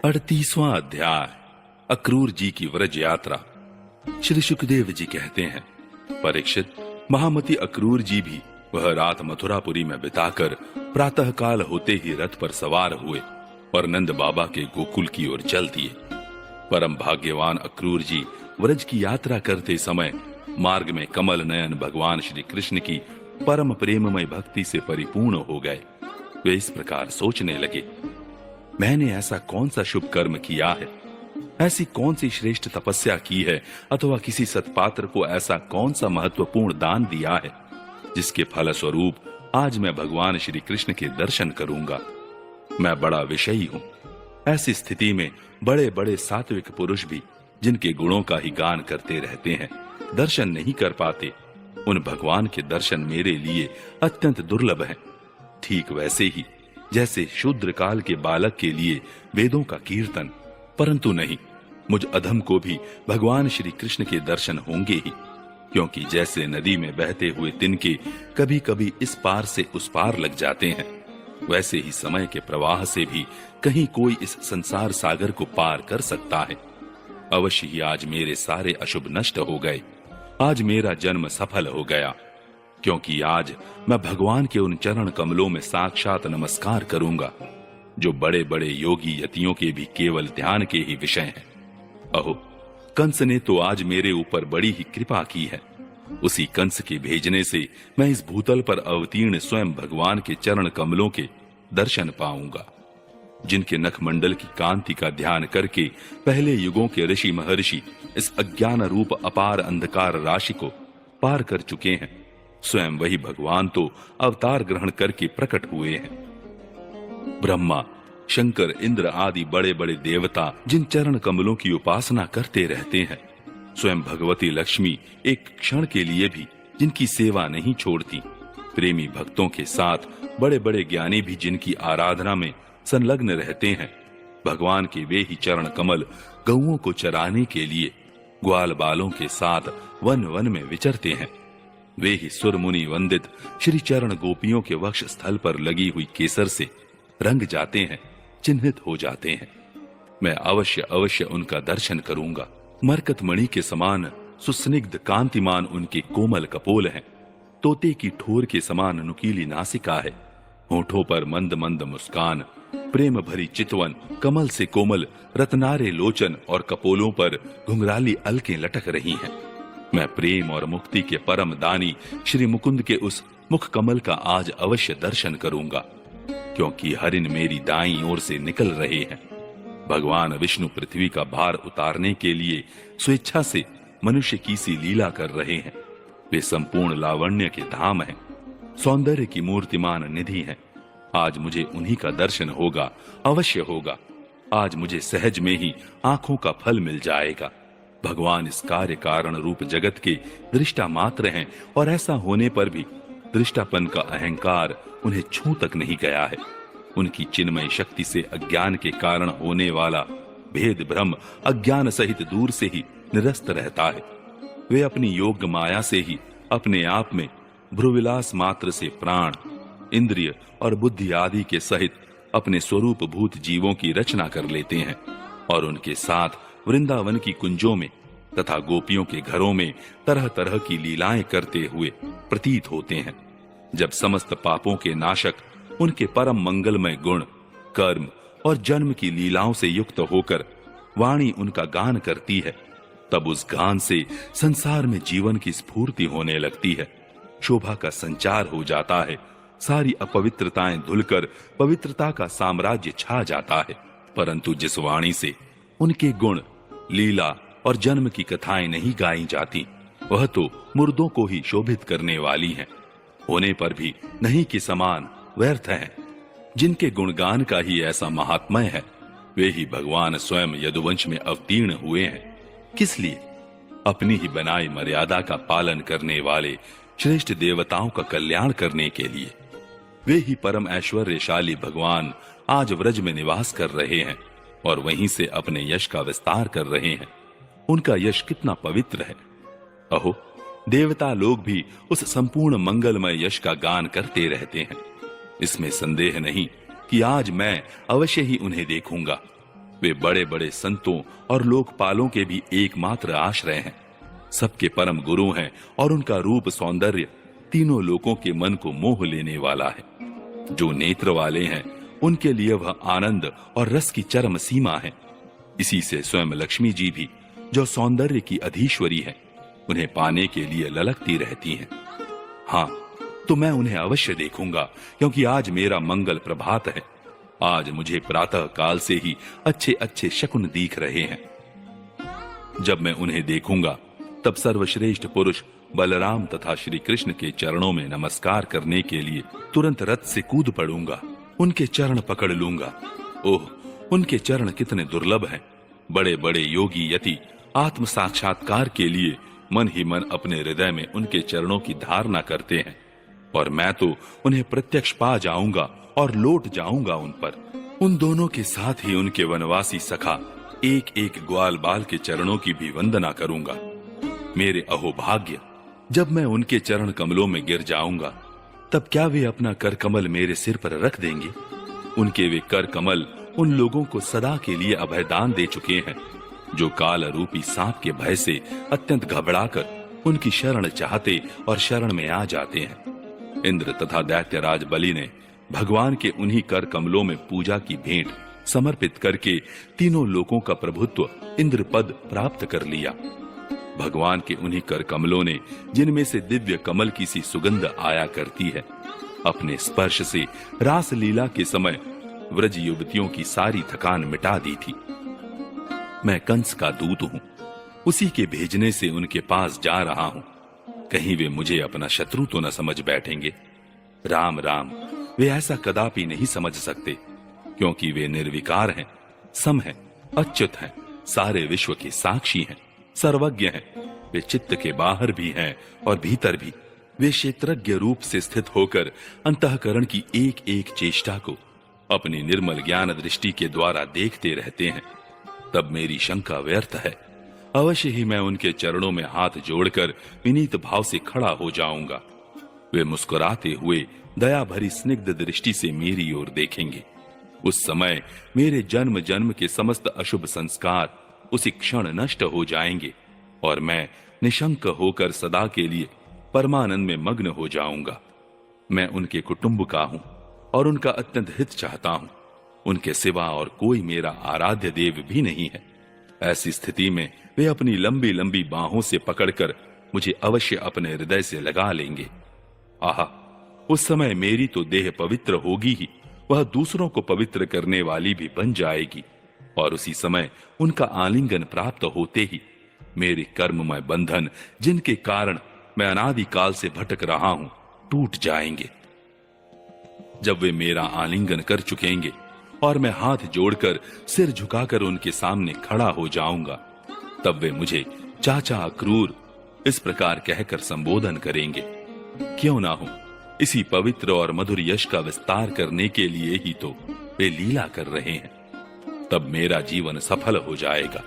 38वां अध्याय। अक्रूर जी की व्रज यात्रा। श्री सुखदेव जी कहते हैं, परीक्षित, महामती अक्रूर जी भी वह रात मथुरापुरी में बिताकर प्रातः काल होते ही रथ पर सवार हुए और नंद बाबा के गोकुल की ओर चल दिए। परम भाग्यवान अक्रूर जी व्रज की यात्रा करते समय मार्ग में कमल नयन भगवान श्री कृष्ण की परम प्रेममय भक्ति से परिपूर्ण हो गए। वे इस प्रकार सोचने लगे, मैंने ऐसा कौन सा शुभ कर्म किया है, ऐसी कौन सी श्रेष्ठ तपस्या की है, अथवा किसी सत्पात्र को ऐसा कौन सा महत्वपूर्ण दान दिया है, जिसके फलस्वरूप आज मैं भगवान श्री कृष्ण के दर्शन करूंगा। मैं बड़ा विषयी हूं। ऐसी स्थिति में बड़े बड़े सात्विक पुरुष भी जिनके गुणों का ही गान करते रहते हैं, दर्शन नहीं कर पाते। उन भगवान के दर्शन मेरे लिए अत्यंत दुर्लभ हैं। ठीक वैसे ही जैसे शूद्र काल के बालक के लिए वेदों का कीर्तन, परंतु नहीं, मुझ अधम को भी भगवान श्री कृष्ण के दर्शन होंगे ही। क्योंकि जैसे नदी में बहते हुए तिनके कभी कभी इस पार से उस पार लग जाते हैं, वैसे ही समय के प्रवाह से भी कहीं कोई इस संसार सागर को पार कर सकता है। अवश्य ही आज मेरे सारे अशुभ नष्ट हो गए। आज मेरा जन्म सफल हो गया, क्योंकि आज मैं भगवान के उन चरण कमलों में साक्षात नमस्कार करूंगा, जो बड़े बड़े योगी यतियों के भी केवल ध्यान के ही विषय हैं। अहो, कंस ने तो आज मेरे ऊपर बड़ी ही कृपा की है। उसी कंस के भेजने से मैं इस भूतल पर अवतीर्ण स्वयं भगवान के चरण कमलों के दर्शन पाऊंगा, जिनके नखमंडल की कांति का ध्यान करके पहले युगों के ऋषि महर्षि इस अज्ञान रूप अपार अंधकार राशि को पार कर चुके हैं। स्वयं वही भगवान तो अवतार ग्रहण करके प्रकट हुए हैं। ब्रह्मा, शंकर, इंद्र आदि बड़े बड़े देवता जिन चरण कमलों की उपासना करते रहते हैं, स्वयं भगवती लक्ष्मी एक क्षण के लिए भी जिनकी सेवा नहीं छोड़ती, प्रेमी भक्तों के साथ बड़े बड़े ज्ञानी भी जिनकी आराधना में संलग्न रहते हैं, भगवान के वे ही चरण कमल गौओं को चराने के लिए ग्वाल बालों के साथ वन वन में विचरते हैं। वे ही सुर मुनि वंदित श्री चरण गोपियों के वक्ष स्थल पर लगी हुई केसर से रंग जाते हैं, चिन्हित हो जाते हैं। मैं अवश्य अवश्य उनका दर्शन करूंगा। मरकत मणि के समान सुस्निग्ध कांतिमान उनके कोमल कपोल हैं। तोते की ठोर के समान नुकीली नासिका है। होठों पर मंद मंद मुस्कान, प्रेम भरी चितवन, कमल से कोमल रत्नारे लोचन और कपोलों पर घुंघराली अलकें लटक रही हैं। मैं प्रेम और मुक्ति के परम दानी श्री मुकुंद के उस मुख कमल का आज अवश्य दर्शन करूंगा, क्योंकि हरिन मेरी दाईं ओर से निकल रहे हैं। भगवान विष्णु पृथ्वी का भार उतारने के लिए स्वेच्छा से मनुष्य की सी लीला कर रहे हैं। वे संपूर्ण लावण्य के धाम हैं, सौंदर्य की मूर्तिमान निधि हैं। आज मुझे उन्हीं का दर्शन होगा, अवश्य होगा। आज मुझे सहज में ही आंखों का फल मिल जाएगा। भगवान इस कार्य कारण रूप जगत के दृष्टा मात्र हैं, और ऐसा होने पर भी दृष्टापन का अहंकार उन्हें छू तक नहीं गया है। उनकी चिन्मय शक्ति से अज्ञान के कारण होने वाला भेद भ्रम अज्ञान सहित दूर से ही निरस्त रहता है। वे अपनी योग माया से ही अपने आप में भ्रुविलास मात्र से प्राण, इंद्रिय और बुद्धि आदि के सहित अपने स्वरूप भूत जीवों की रचना कर लेते हैं, और उनके साथ वृंदावन की कुंजों में तथा गोपियों के घरों में तरह तरह की लीलाएं करते हुए प्रतीत होते हैं। जब समस्त पापों के नाशक उनके परम मंगलमय गुण, कर्म और जन्म की लीलाओं से युक्त होकर वाणी उनका गान करती है, तब उस गान से संसार में जीवन की स्फूर्ति होने लगती है। शोभा का संचार हो जाता है। सारी अपवित्रताएं धुलकर पवित्रता का साम्राज्य छा जाता है। परंतु जिस वाणी से उनके गुण, लीला और जन्म की कथाएं नहीं गाई जाती, वह तो मुर्दों को ही शोभित करने वाली हैं। होने पर भी नहीं के समान व्यर्थ हैं। जिनके गुणगान का ही ऐसा महात्म्य है, वे ही भगवान स्वयं यदुवंश में अवतीर्ण हुए हैं। किस लिए? अपनी ही बनाई मर्यादा का पालन करने वाले श्रेष्ठ देवताओं का कल्याण करने के लिए। वे ही परम ऐश्वर्यशाली भगवान आज व्रज में निवास कर रहे हैं और वहीं से अपने यश का विस्तार कर रहे हैं। उनका यश कितना पवित्र है। अहो, देवता लोग भी उस संपूर्ण मंगलमय यश का गान करते रहते हैं। इसमें संदेह नहीं कि आज मैं अवश्य ही उन्हें देखूंगा। वे बड़े बड़े संतों और लोकपालों के भी एकमात्र आश्रय हैं, सबके परम गुरु हैं और उनका रूप सौंदर्य तीनों लोगों के मन को मोह लेने वाला है। जो नेत्र वाले हैं उनके लिए वह आनंद और रस की चरम सीमा है। इसी से स्वयं लक्ष्मी जी भी, जो सौंदर्य की अधीश्वरी है, उन्हें पाने के लिए ललकती रहती हैं। हाँ, तो मैं उन्हें अवश्य देखूंगा, क्योंकि आज मेरा मंगल प्रभात है। आज मुझे प्रातः काल से ही अच्छे अच्छे शकुन दिख रहे हैं। जब मैं उन्हें देखूंगा तब सर्वश्रेष्ठ पुरुष बलराम तथा श्री कृष्ण के चरणों में नमस्कार करने के लिए तुरंत रथ से कूद पड़ूंगा, उनके चरण पकड़ लूंगा। ओह, उनके चरण कितने दुर्लभ हैं। बड़े बड़े योगी यति आत्म साक्षात्कार के लिए मन ही मन अपने हृदय में उनके चरणों की धारणा करते हैं, और मैं तो उन्हें प्रत्यक्ष पा जाऊंगा और लौट जाऊंगा उन पर। उन दोनों के साथ ही उनके वनवासी सखा एक एक ग्वाल बाल के चरणों की भी वंदना करूंगा। मेरे अहोभाग्य, जब मैं उनके चरण कमलों में गिर जाऊंगा तब क्या वे अपना कर कमल मेरे सिर पर रख देंगे? उनके वे कर कमल उन लोगों को सदा के लिए अभयदान दे चुके हैं, जो काल रूपी सांप के भय से अत्यंत घबराकर उनकी शरण चाहते और शरण में आ जाते हैं। इंद्र तथा दैत्यराज बलि ने भगवान के उन्हीं कर कमलों में पूजा की भेंट समर्पित करके तीनों लोकों का प्रभुत्व इंद्र पद प्राप्त कर लिया। भगवान के उन्हीं कर कमलों ने, जिनमें से दिव्य कमल की सी सुगंध आया करती है, अपने स्पर्श से रास लीला के समय व्रज युवतियों की सारी थकान मिटा दी थी। मैं कंस का दूत हूं, उसी के भेजने से उनके पास जा रहा हूं। कहीं वे मुझे अपना शत्रु तो न समझ बैठेंगे। राम राम, वे ऐसा कदापि नहीं समझ सकते, क्योंकि वे निर्विकार हैं, सम हैं, अच्युत हैं, सारे विश्व के साक्षी हैं, सर्वज्ञ हैं। वे चित्त के बाहर भी हैं और भीतर भी। वे क्षेत्रज्ञ रूप से स्थित होकर अंतःकरण की एक एक चेष्टा को अपनी निर्मल ज्ञान दृष्टि के द्वारा देखते रहते हैं। तब मेरी शंका व्यर्थ है। अवश्य ही मैं उनके चरणों में हाथ जोड़कर विनीत भाव से खड़ा हो जाऊंगा। वे मुस्कुराते हुए दया भरी स्निग्ध दृष्टि से मेरी ओर देखेंगे। उस समय मेरे जन्म जन्म के समस्त अशुभ संस्कार उसी क्षण नष्ट हो जाएंगे और मैं निशंक होकर सदा के लिए परमानंद में मग्न हो जाऊंगा। मैं उनके कुटुंब का हूं और उनका अत्यंत हित चाहता हूं। उनके सिवा और कोई मेरा आराध्य देव भी नहीं है। ऐसी स्थिति में वे अपनी लंबी लंबी बाहों से पकड़कर मुझे अवश्य अपने हृदय से लगा लेंगे। आहा, उस समय मेरी तो देह पवित्र होगी ही, वह दूसरों को पवित्र करने वाली भी बन जाएगी, और उसी समय उनका आलिंगन प्राप्त होते ही मेरे कर्ममय बंधन, जिनके कारण मैं अनादि काल से भटक रहा हूं, टूट जाएंगे। जब वे मेरा आलिंगन कर चुकेंगे और मैं हाथ जोड़कर सिर झुकाकर उनके सामने खड़ा हो जाऊंगा, तब वे मुझे चाचा अक्रूर इस प्रकार कहकर संबोधन करेंगे। क्यों ना हो, इसी पवित्र और मधुर यश का विस्तार करने के लिए ही तो वे लीला कर रहे हैं। तब मेरा जीवन सफल हो जाएगा।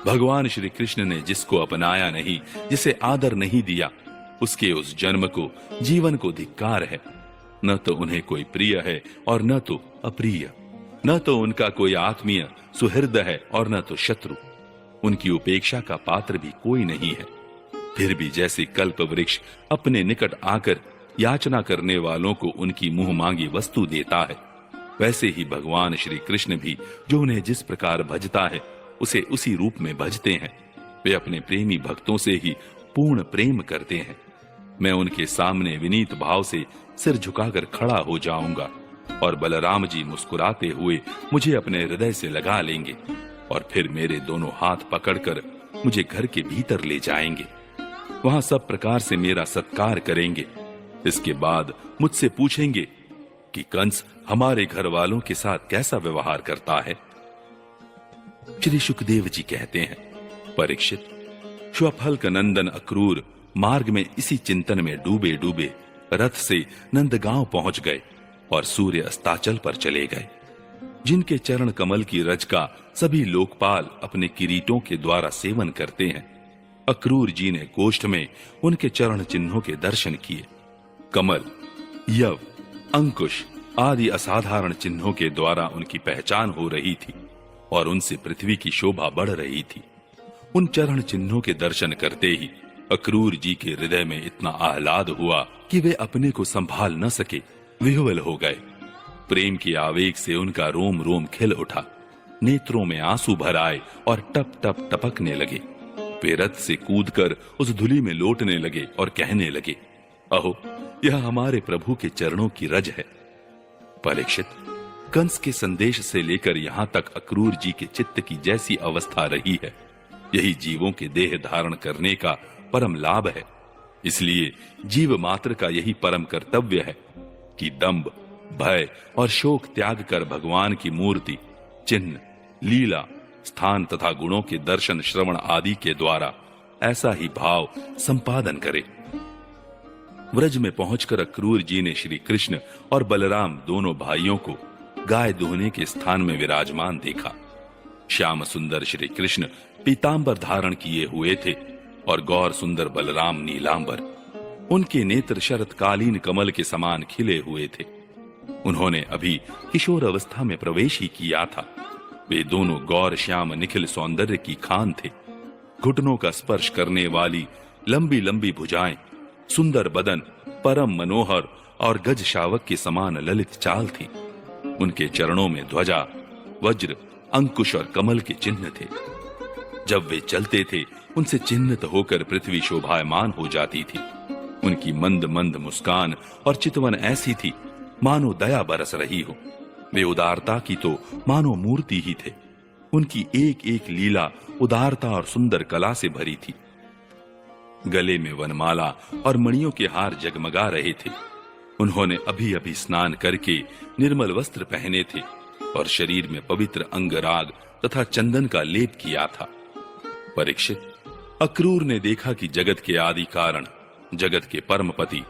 भगवान श्री कृष्ण ने जिसको अपनाया नहीं, जिसे आदर नहीं दिया, उसके उस जन्म को, जीवन को धिक्कार है। न तो उन्हें कोई प्रिय है और न तो अप्रिय, न तो उनका कोई आत्मीय सुहृद है और न तो शत्रु। उनकी उपेक्षा का पात्र भी कोई नहीं है। फिर भी जैसे कल्प वृक्ष अपने निकट आकर याचना करने वालों को उनकी मुंह मांगी वस्तु देता है, वैसे ही भगवान श्री कृष्ण भी जो उन्हें जिस प्रकार भजता है, उसे उसी रूप में भजते हैं। वे अपने प्रेमी भक्तों से ही पूर्ण प्रेम करते हैं। मैं उनके सामने विनीत भाव से सिर झुकाकर खड़ा हो जाऊंगा और बलराम जी मुस्कुराते हुए मुझे अपने हृदय से लगा लेंगे और फिर मेरे दोनों हाथ पकड़कर मुझे घर के भीतर ले जाएंगे। वहां सब प्रकार से मेरा सत्कार करेंगे। इसके बाद मुझसे पूछेंगे कि कंस हमारे घर वालों के साथ कैसा व्यवहार करता है। श्री सुखदेव जी कहते हैं, परीक्षित, श्वफल का नंदन अक्रूर मार्ग में इसी चिंतन में डूबे डूबे रथ से नंदगांव पहुंच गए और सूर्य अस्ताचल पर चले गए। जिनके चरण कमल की रज का सभी लोकपाल अपने किरीटों के द्वारा सेवन करते हैं, अक्रूर जी ने गोष्ठ में उनके चरण चिन्हों के दर्शन किए। कमल, यव, अंकुश आदि असाधारण चिन्हों के द्वारा उनकी पहचान हो रही थी। और उनसे पृथ्वी की शोभा बढ़ रही थी। उन चरण चिन्हों के दर्शन करते ही अक्रूर जी के हृदय में इतना आह्लाद हुआ कि वे अपने को संभाल न सके, विह्वल हो गए। प्रेम के आवेग से उनका रोम रोम खिल उठा, नेत्रों में आंसू भर आए और टप टप टपकने लगे। वे रथ से कूदकर उस धुली में लौटने लगे और कहने लगे, अहो, यह हमारे प्रभु के चरणों की रज है। परीक्षित, कंस के संदेश से लेकर यहां तक अक्रूर जी के चित्त की जैसी अवस्था रही है, यही जीवों के देह धारण करने का परम लाभ है। इसलिए जीव मात्र का यही परम कर्तव्य है कि दंभ, भय और शोक त्याग कर भगवान की मूर्ति, चिन्ह, लीला, स्थान तथा गुणों के दर्शन, श्रवण आदि के द्वारा ऐसा ही भाव संपादन करे। व्रज में पहुंचकर अक्रूर जी ने श्री कृष्ण और बलराम दोनों भाइयों को गाय दुहने के स्थान में विराजमान देखा। श्याम सुंदर श्री कृष्ण पीतांबर धारण किए हुए थे और गौर सुंदर बलराम नीलांबर। उनके नेत्र शरतकालीन कमल के समान खिले हुए थे। उन्होंने अभी किशोर अवस्था में प्रवेश ही किया था। वे दोनों गौर श्याम निखिल सौंदर्य की खान थे। घुटनों का स्पर्श करने वाली लंबी लंबी भुजाएं, सुंदर बदन, परम मनोहर और गज शावक के समान ललित चाल थी। उनके चरणों में ध्वजा, वज्र, अंकुश और कमल के चिन्ह थे। जब वे चलते थे, उनसे चिन्हित होकर पृथ्वी शोभायमान हो जाती थी। उनकी मंद मंद मुस्कान और चितवन ऐसी थी मानो दया बरस रही हो। वे उदारता की तो मानो मूर्ति ही थे। उनकी एक एक लीला उदारता और सुंदर कला से भरी थी। गले में वनमाला और मणियों के हार जगमगा रहे थे। उन्होंने अभी अभी स्नान करके निर्मल वस्त्र पहने थे और शरीर में पवित्र अंगराग तथा चंदन का लेप किया था। परीक्षित, अक्रूर ने देखा कि जगत के आदि कारण, जगत के परमपति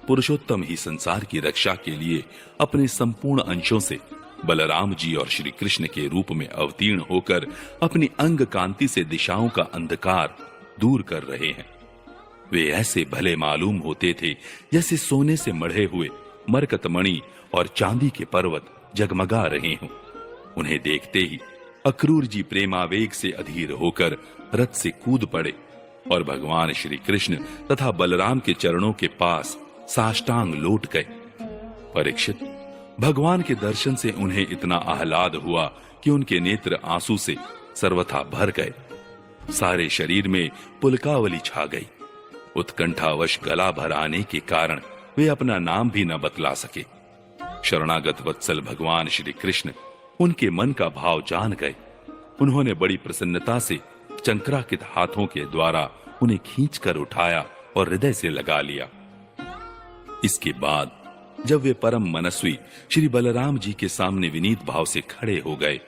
पुरुषोत्तम ही संसार की रक्षा के लिए अपने संपूर्ण अंशों से बलराम जी और श्री कृष्ण के रूप में अवतीर्ण होकर अपनी अंग कांति से दिशाओं का अंधकार दूर कर रहे हैं। वे ऐसे भले मालूम होते थे जैसे सोने से मढ़े हुए मरकतमणि और चांदी के पर्वत जगमगा रहे हों। उन्हें देखते ही अक्रूर जी प्रेमावेग से अधीर होकर रथ से कूद पड़े और भगवान श्री कृष्ण तथा बलराम के चरणों के पास साष्टांग लौट गए। परीक्षित, भगवान के दर्शन से उन्हें इतना आह्लाद हुआ कि उनके नेत्र आंसू से सर्वथा भर गए। सारे शरीर में पुलकावली छा गई। उत्कंठावश गला भर आने के कारण वे अपना नाम भी न बतला सके। शरणागत वत्सल भगवान श्री कृष्ण उनके मन का भाव जान गए। उन्होंने बड़ी प्रसन्नता से चंक्राकित हाथों के द्वारा उन्हें खींचकर उठाया और हृदय से लगा लिया। इसके बाद जब वे परम मनस्वी श्री बलराम जी के सामने विनीत भाव से खड़े हो गए,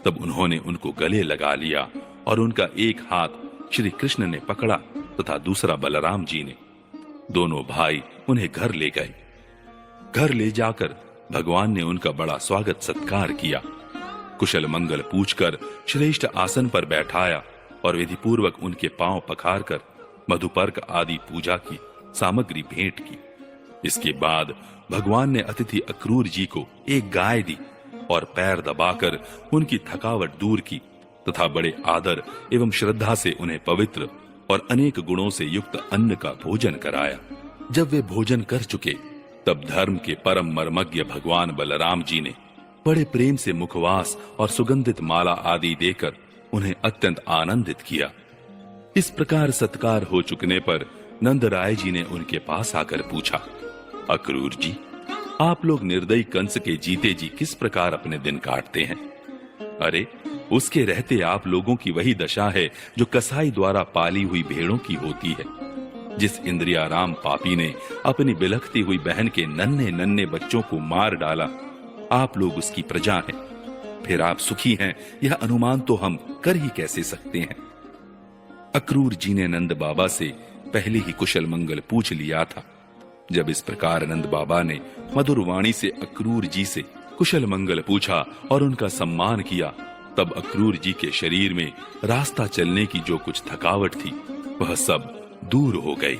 तब उन्होंने उनको गले लगा लिया और उनका एक हाथ श्री कृष्ण ने पकड़ा तथा दूसरा बलराम जी ने। दोनों भाई उन्हें घर ले गए। घर ले जाकर भगवान ने उनका बड़ा स्वागत सत्कार किया। कुशल मंगल पूछकर श्रेष्ठ आसन पर बैठाया और विधि पूर्वक उनके पांव पखारकर मधुपर्क आदि पूजा की सामग्री भेंट की। इसके बाद भगवान ने अतिथि अक्रूर जी को एक गाय दी और पैर दबाकर उनकी थकावट दूर की तथा बड़े आदर एवं श्रद्धा से उन्हें पवित्र और अनेक गुणों से युक्त अन्न का भोजन कराया। जब वे भोजन कर चुके, तब धर्म के परम मर्मज्ञ भगवान बलराम जी ने बड़े प्रेम से मुखवास और सुगंधित माला आदि देकर उन्हें अत्यंत आनंदित किया। इस प्रकार सत्कार हो चुकने पर नंद राय जी ने उनके पास आकर पूछा, अक्रूर जी, आप लोग निर्दयी कंस के जीते जी किस प्रकार अपने दिन काटते हैं? अरे, उसके रहते आप लोगों की वही दशा है जो कसाई द्वारा पाली हुई भेड़ों की होती है। जिस इंद्रियाराम पापी ने अपनी बिलखती हुई बहन के नन्हे नन्हे बच्चों को मार डाला, आप लोग उसकी प्रजा हैं। फिर आप सुखी हैं, यह अनुमान तो हम कर ही कैसे सकते हैं। अक्रूर जी ने नंद बाबा से पहले ही कुशल मंगल पूछ लिया था। जब इस प्रकार नंद बाबा ने मधुर वाणी से अक्रूर जी से कुशल मंगल पूछा और उनका सम्मान किया, तब अक्रूर जी के शरीर में रास्ता चलने की जो कुछ थकावट थी, वह सब दूर हो गई।